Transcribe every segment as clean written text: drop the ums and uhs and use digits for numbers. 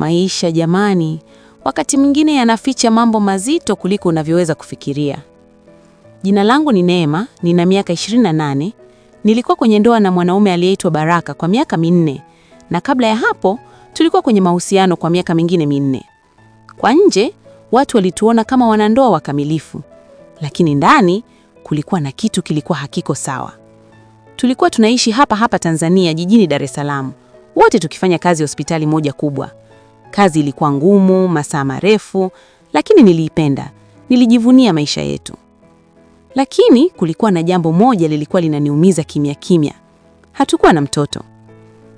Maisha jamani, wakati mwingine yanaficha mambo mazito kuliko unavyoweza kufikiria. Jina langu ni Neema, nina miaka 28. Nilikuwa kwenye ndoa na mwanaume aliyeitwa Baraka kwa miaka 4, na kabla ya hapo tulikuwa kwenye mahusiano kwa miaka mingine 4. Kwa nje watu walituona kama wanandoa wakamilifu, lakini ndani kulikuwa na kitu kilikuwa hakiko sawa. Tulikuwa tunaishi hapa Tanzania, jijini Dar es Salaam, wote tukifanya kazi hospitali moja kubwa. Kazi ilikuwa ngumu, masaa marefu, lakini niliipenda. Nilijivunia maisha yetu. Lakini kulikuwa na jambo moja lilikuwa linaniumiza kimya kimya. Hatukuwa na mtoto.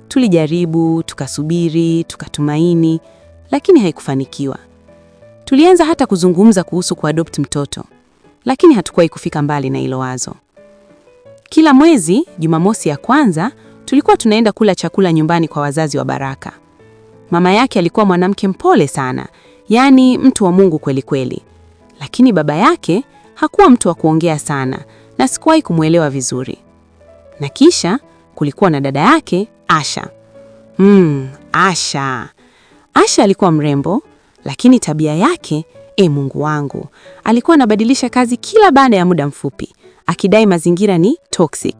Tulijaribu, tukasubiri, tukatumaini, lakini haikufanikiwa. Tulianza hata kuzungumza kuhusu kuadopt mtoto, lakini hatukuwahi kufika mbali na hilo wazo. Kila mwezi, Jumamosi ya kwanza, tulikuwa tunaenda kula chakula nyumbani kwa wazazi wa Baraka. Mama yake alikuwa mwanamke mpole sana, yaani mtu wa Mungu kweli kweli. Lakini baba yake hakuwa mtu wa kuongea sana, na sikuwahi kumuelewa vizuri. Na kisha kulikuwa na dada yake, Asha. Asha alikuwa mrembo, lakini tabia yake, Mungu wangu, alikuwa anabadilisha kazi kila baada ya muda mfupi, akidai mazingira ni toxic.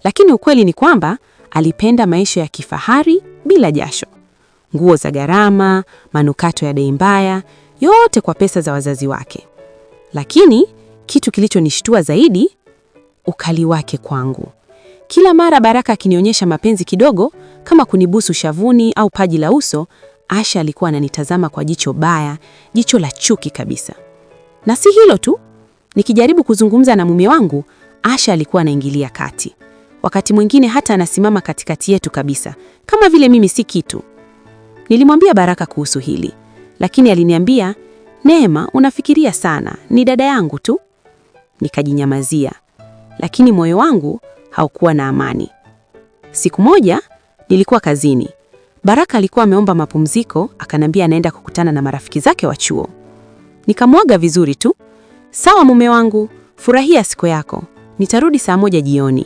Lakini ukweli ni kwamba alipenda maisha ya kifahari bila jasho. Nguo za gharama, manukato ya bei mbaya, yote kwa pesa za wazazi wake. Lakini kitu kilichonishtua zaidi, ukali wake kwangu. Kila mara Baraka akinionyesha mapenzi kidogo, kama kunibusu shavuni au paji la uso, Asha alikuwa ananitazama kwa jicho baya, jicho la chuki kabisa. Na si hilo tu, nikijaribu kuzungumza na mume wangu, Asha alikuwa anaingilia kati. Wakati mwingine hata anasimama katikati yetu kabisa, kama vile mimi si kitu. Nilimwambia Baraka kuhusu hili, lakini aliniambia, Neema, unafikiria sana, ni dada yangu tu. Nikajinyamazia, lakini moyo wangu haukuwa na amani. Siku moja, nilikuwa kazini. Baraka alikuwa ameomba mapumziko, akanambia anaenda kukutana na marafiki zake wa chuo. Nikamwaga vizuri tu, sawa mume wangu, furahia siku yako, nitarudi saa 1 jioni.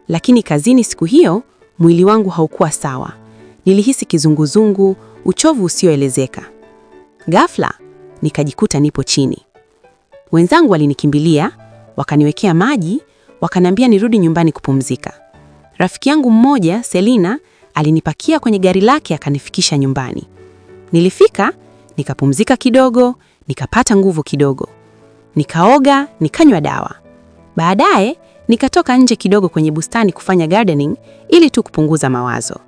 Lakini kazini siku hiyo, mwili wangu haukuwa sawa. Nilihisi kizunguzungu, uchovu usioelezeka. Ghafla, nikajikuta nipo chini. Wenzangu walinikimbilia, wakaniwekea maji, wakanambia nirudi nyumbani kupumzika. Rafiki yangu mmoja, Selina, alinipakia kwenye gari lake akanifikisha nyumbani. Nilifika, nikapumzika kidogo, nikapata nguvu kidogo. Nikaoga, nikanywa dawa. Baadaye, nikatoka nje kidogo kwenye bustani kufanya gardening ili tu kupunguza mawazo.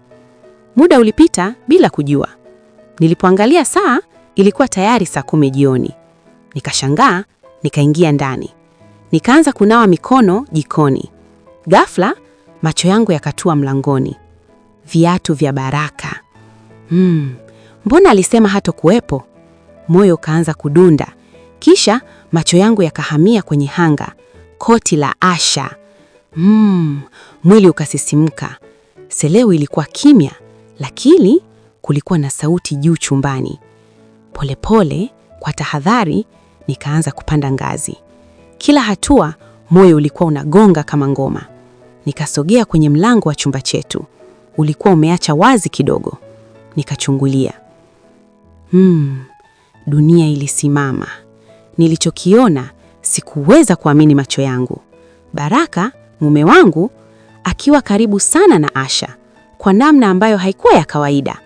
Muda ulipita bila kujua. Nilipoangalia saa, ilikuwa tayari saa 10 jioni. Nikashangaa, nikaingia ndani. Nikaanza kunawa mikono jikoni. Ghafla, macho yangu yakatua mlangoni. Viatu vya Baraka. Mbona alisema hatakuwepo? Moyo kaanza kudunda. Kisha macho yangu yakahamia kwenye hanga, koti la Asha. Mwili ukasisimka. Seleo ilikuwa kimya, lakini kulikuwa na sauti juu chumbani. Polepole, kwa tahadhari, nikaanza kupanda ngazi. Kila hatua, moyo ulikuwa unagonga kama ngoma. Nikasogea kwenye mlango wa chumba chetu. Ulikuwa umeacha wazi kidogo. Nikachungulia. Dunia ilisimama. Nilichokiona, sikuweza kuamini macho yangu. Baraka, mume wangu, akiwa karibu sana na Asha, kwa namna ambayo haikuwa ya kawaida.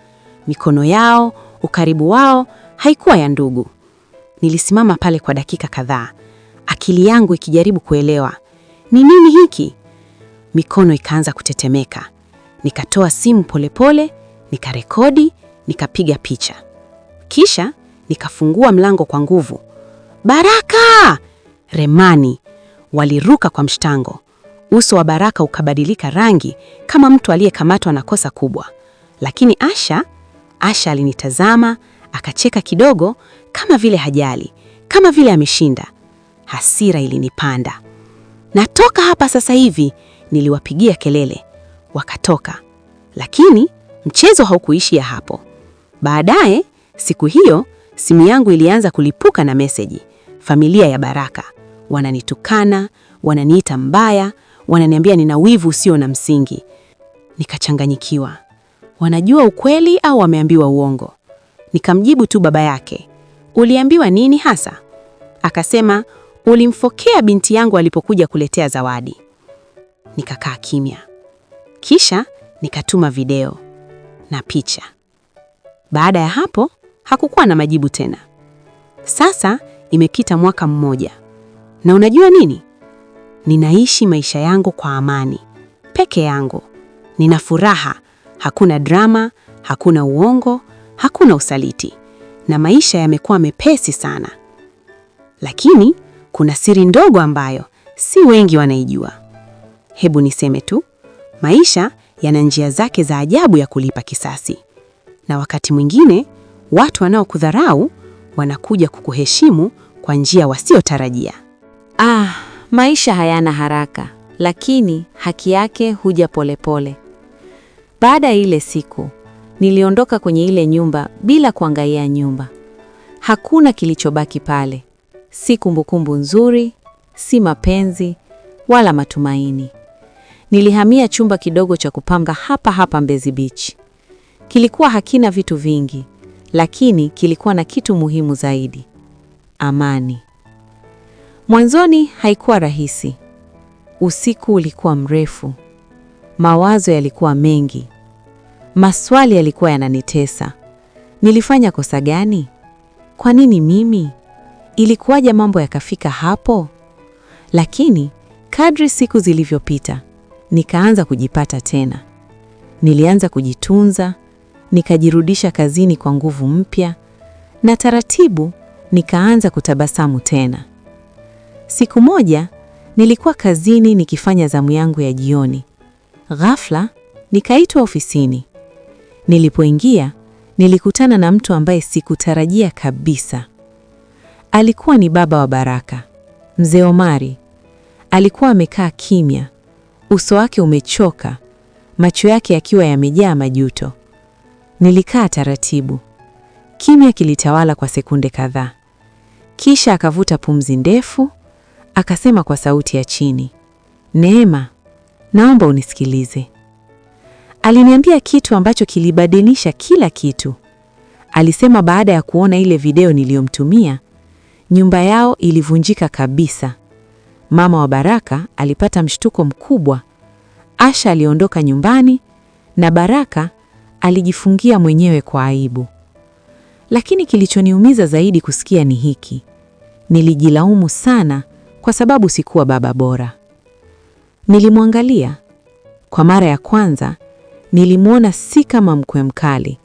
Mikono yao, ukaribu wao, haikuwa ya ndugu. Nilisimama pale kwa dakika kadhaa, akili yangu ikijaribu kuelewa. Ni nini hiki? Mikono ikaanza kutetemeka. Nikatoa simu polepole, nikarekodi, nikapiga picha. Kisha, nikafungua mlango kwa nguvu. Baraka! Remani waliruka kwa mshtango. Uso wa Baraka ukabadilika rangi kama mtu aliyekamatwa na kosa kubwa. Lakini Asha alinitazama, akacheka kidogo kama vile hajali, kama vile ameshinda. Hasira ilinipanda. Natoka hapa sasa hivi, niliwapigia kelele. Wakatoka. Lakini mchezo haukuishia hapo. Baadaye, siku hiyo, simu yangu ilianza kulipuka na meseji. Familia ya Baraka wananitukana, wananiita mbaya, wananiambia nina wivu usio na msingi. Nikachanganyikiwa. Wanajua ukweli au wameambiwa uongo? Nikamjibu tu baba yake, uliambiwa nini hasa? Akasema, ulimfokea binti yangu alipokuja kuletea zawadi. Nikakaa kimya. Kisha nikatuma video na picha. Baada ya hapo hakukuwa na majibu tena. Sasa imepita mwaka mmoja. Na unajua nini? Ninaishi maisha yangu kwa amani, peke yangu. Nina furaha, hakuna drama, hakuna uongo, hakuna usaliti. Na maisha yamekuwa mepesi sana. Lakini kuna siri ndogo ambayo si wengi wanaijua. Hebu niseme tu, maisha yana njia zake za ajabu ya kulipa kisasi. Na wakati mwingine, watu wanaokudharau wanakuja kukuheshimu kwa njia wasiotarajia. Maisha hayana haraka, lakini haki yake huja polepole. Baada ya ile siku, niliondoka kwenye ile nyumba bila kuangalia nyumba. Hakuna kilichobaki pale. Si kumbukumbu nzuri, si mapenzi, wala matumaini. Nilihamia chumba kidogo cha kupanga hapa Mbezi Beach. Kilikuwa hakina vitu vingi, lakini kilikuwa na kitu muhimu zaidi: amani. Mwanzoni haikuwa rahisi. Usiku ulikuwa mrefu. Mawazo yalikuwa mengi. Maswali yalikuwa yananitesa. Nilifanya kosa gani? Kwa nini mimi? Ilikuwaje mambo yakafika hapo? Lakini kadri siku zilivyopita, nikaanza kujipata tena. Nilianza kujitunza, nikajirudisha kazini kwa nguvu mpya, na taratibu nikaanza kutabasamu tena. Siku moja nilikuwa kazini nikifanya zamu yangu ya jioni. Ghafla nikaitwa ofisini. Nilipoingia, nilikutana na mtu ambaye sikutarajia kabisa. Alikuwa ni baba wa Baraka, Mzee Omari. Alikuwa amekaa kimya, uso wake umechoka, macho yake yakiwa yamejaa majuto. Nilikaa taratibu. Kimya kilitawala kwa sekunde kadhaa. Kisha akavuta pumzi ndefu, akasema kwa sauti ya chini, "Neema, naomba unisikilize." Aliniambia kitu ambacho kilibadilisha kila kitu. Alisema baada ya kuona ile video niliyomtumia, nyumba yao ilivunjika kabisa. Mama wa Baraka alipata mshtuko mkubwa. Asha aliondoka nyumbani na Baraka alijifungia mwenyewe kwa aibu. Lakini kilichoniumiza zaidi kusikia ni hiki: nilijilaumu sana kwa sababu sikuwa baba bora. Nilimwangalia. Kwa mara ya kwanza, nilimwona si kama mkwe mkali,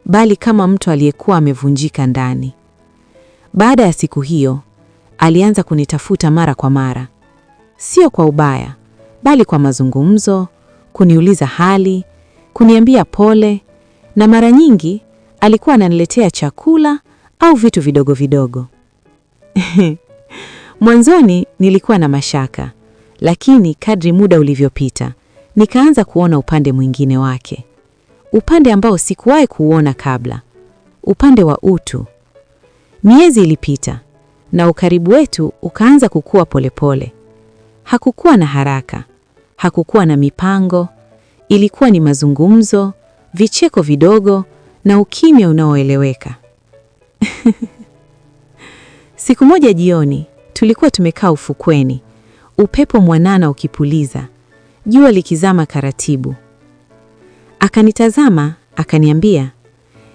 bali kama mtu aliyekuwa amevunjika ndani. Baada ya siku hiyo, alianza kunitafuta mara kwa mara. Sio kwa ubaya, bali kwa mazungumzo, kuniuliza hali, kuniambia pole, na mara nyingi alikuwa ananiletea chakula au vitu vidogo vidogo. Mwanzoni nilikuwa na mashaka, lakini kadri muda ulivyopita, nikaanza kuona upande mwingine wake. Upande ambao sikuwahi kuuona kabla. Upande wa utu. Miezi ilipita na ukaribu wetu ukaanza kukua polepole. Hakukuwa na haraka, hakukuwa na mipango. Ilikuwa ni mazungumzo, vicheko vidogo na ukimya unaoeleweka. Siku moja jioni, tulikuwa tumekaa ufukweni, upepo mwanana ukipuliza, jua likizama taratibu. Akanitazama, akaniambia,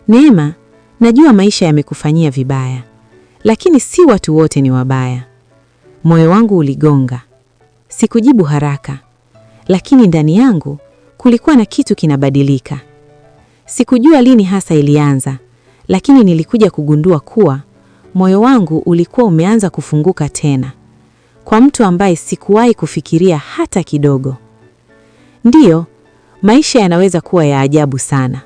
"Neema, najua maisha yamekufanyia vibaya, lakini si watu wote ni wabaya." Moyo wangu uligonga. Sikujibu haraka, lakini ndani yangu kulikuwa na kitu kinabadilika. Sikujua lini hasa ilianza, lakini nilikuja kugundua kuwa moyo wangu ulikuwa umeanza kufunguka tena, kwa mtu ambaye sikuwahi kufikiria hata kidogo. Ndiyo, maisha yanaweza kuwa ya ajabu sana.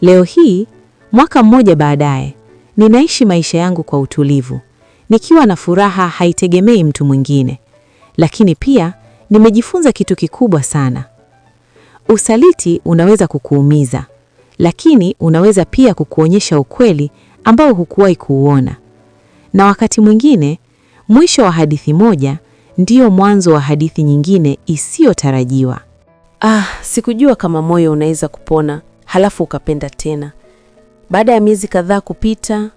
Leo hii, mwaka mmoja baadaye, ninaishi maisha yangu kwa utulivu, nikiwa na furaha haitegemei mtu mwingine. Lakini pia nimejifunza kitu kikubwa sana. Usaliti unaweza kukuumiza, lakini unaweza pia kukuonyesha ukweli ambao hukuwahi kuuona. Na wakati mwingine, mwisho wa hadithi moja ndio mwanzo wa hadithi nyingine isiyotarajiwa. Sikujua kama moyo unaweza kupona, halafu ukapenda tena. Baada ya miezi kadhaa kupita,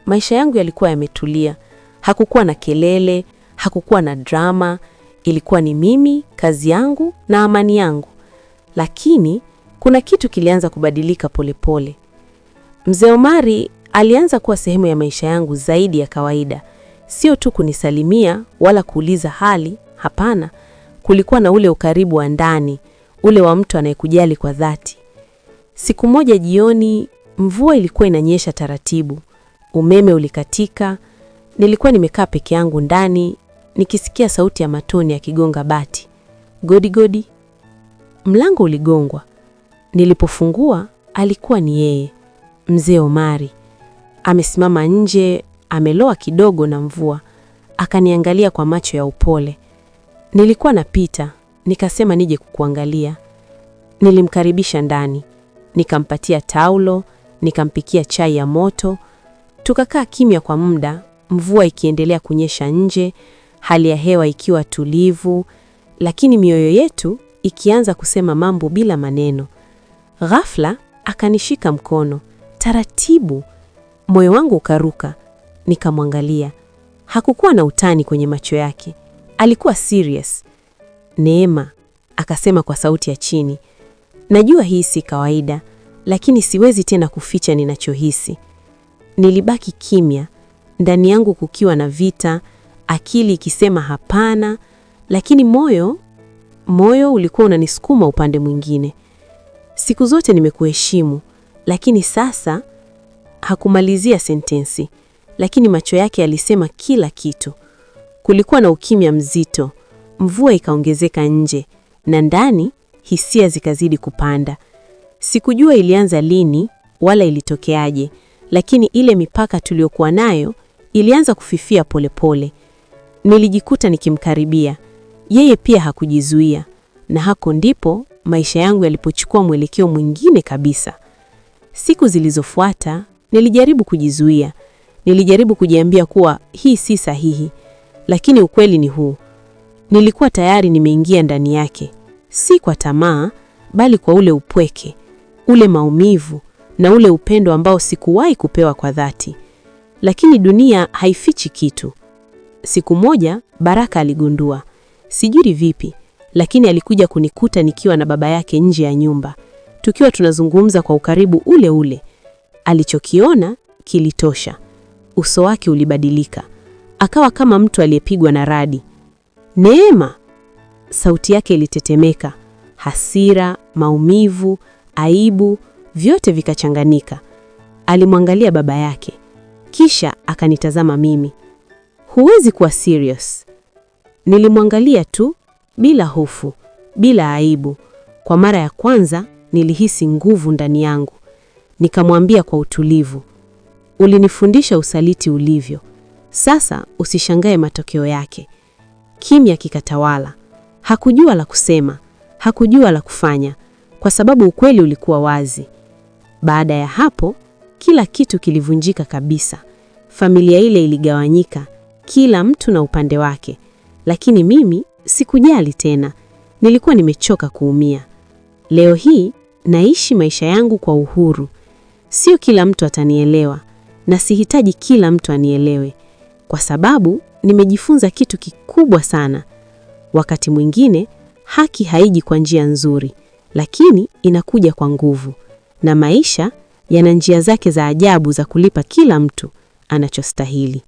maisha yangu yalikuwa yametulia. Hakukuwa na kelele, hakukuwa na drama. Ilikuwa ni mimi, kazi yangu na amani yangu. Lakini kuna kitu kilianza kubadilika polepole. Mzee Omari alianza kuwa sehemu ya maisha yangu zaidi ya kawaida. Sio tu kunisalimia wala kuuliza hali, hapana. Kulikuwa na ule ukaribu wa ndani, ule wa mtu anayekujali kwa dhati. Siku moja jioni, mvua ilikuwa inanyesha taratibu. Umeme ulikatika. Nilikuwa nimekaa peke yangu ndani, nikisikia sauti ya matone yakigonga bati. Godi godi. Mlango uligongwa. Nilipofungua, alikuwa ni yeye, Mzee Omari. Amesimama nje, ameloa kidogo na mvua. Akaniangalia kwa macho ya upole. Nilikuwa napita, nikasema nije kukuangalia. Nilimkaribisha ndani, nikampatia taulo, nikampikia chai ya moto. Tukakaa kimya kwa muda, mvua ikiendelea kunyesha nje, hali ya hewa ikiwa tulivu, lakini mioyo yetu ikianza kusema mambo bila maneno. Ghafla akanishika mkono, taratibu. Moyo wangu ukaruka, nikamwangalia. Hakukuwa na utani kwenye macho yake. Alikuwa serious. Neema, akasema kwa sauti ya chini. Najua hii si kawaida, lakini siwezi tena kuficha ninachohisi. Nilibaki kimya, ndani yangu kukiwa na vita, akili ikisema hapana, lakini moyo ulikuwa unanisukuma upande mwingine. Siku zote nimekuheshimu, lakini sasa. Hakumalizia sentensi, lakini macho yake yalisema kila kitu. Kulikuwa na ukimya mzito. Mvua ikaongezeka nje, na ndani hisia zikazidi kupanda. Sikujua ilianza lini wala ilitokeaje, lakini ile mipaka tuliyokuwa nayo ilianza kufifia polepole. Nilijikuta nikimkaribia. Yeye pia hakujizuia, na hako ndipo maisha yangu yalipochukua mwelekeo mwingine kabisa. Siku zilizofuata nilijaribu kujizuia. Nilijaribu kujiambia kuwa hii si sahihi, lakini ukweli ni huu. Nilikuwa tayari nimeingia ndani yake, si kwa tamaa, bali kwa ule upweke, ule maumivu na ule upendo ambao sikuwahi kupewa kwa dhati. Lakini dunia haifichi kitu. Siku moja Baraka aligundua. Sijui vipi, lakini alikuja kunikuta nikiwa na baba yake nje ya nyumba. Tukiwa tunazungumza kwa ukaribu ule ule. Alichokiona kilitosha. Uso wake ulibadilika. Akawa kama mtu aliyepigwa na radi. Neema! Sauti yake ilitetemeka. Hasira, maumivu, aibu, vyote vikachanganyika. Alimwangalia baba yake. Kisha akanitazama mimi. Huwezi kuwa serious. Nilimwangalia tu, bila hofu, bila aibu. Kwa mara ya kwanza nilihisi nguvu ndani yangu. Nikamwambia kwa utulivu, ulinifundisha usaliti ulivyo. Sasa usishangae matokeo yake. Kimya kikatawala. Hakujua la kusema, hakujua la kufanya, kwa sababu ukweli ulikuwa wazi. Baada ya hapo, kila kitu kilivunjika kabisa. Familia ile iligawanyika, kila mtu na upande wake. Lakini mimi sikujali tena. Nilikuwa nimechoka kuumia. Leo hii naishi maisha yangu kwa uhuru. Sio kila mtu atanielewa, na sihitaji kila mtu anielewe, kwa sababu nimejifunza kitu kikubwa sana. Wakati mwingine haki haiji kwa njia nzuri, lakini inakuja kwa nguvu, na maisha yana njia zake za ajabu za kulipa kila mtu anachostahili.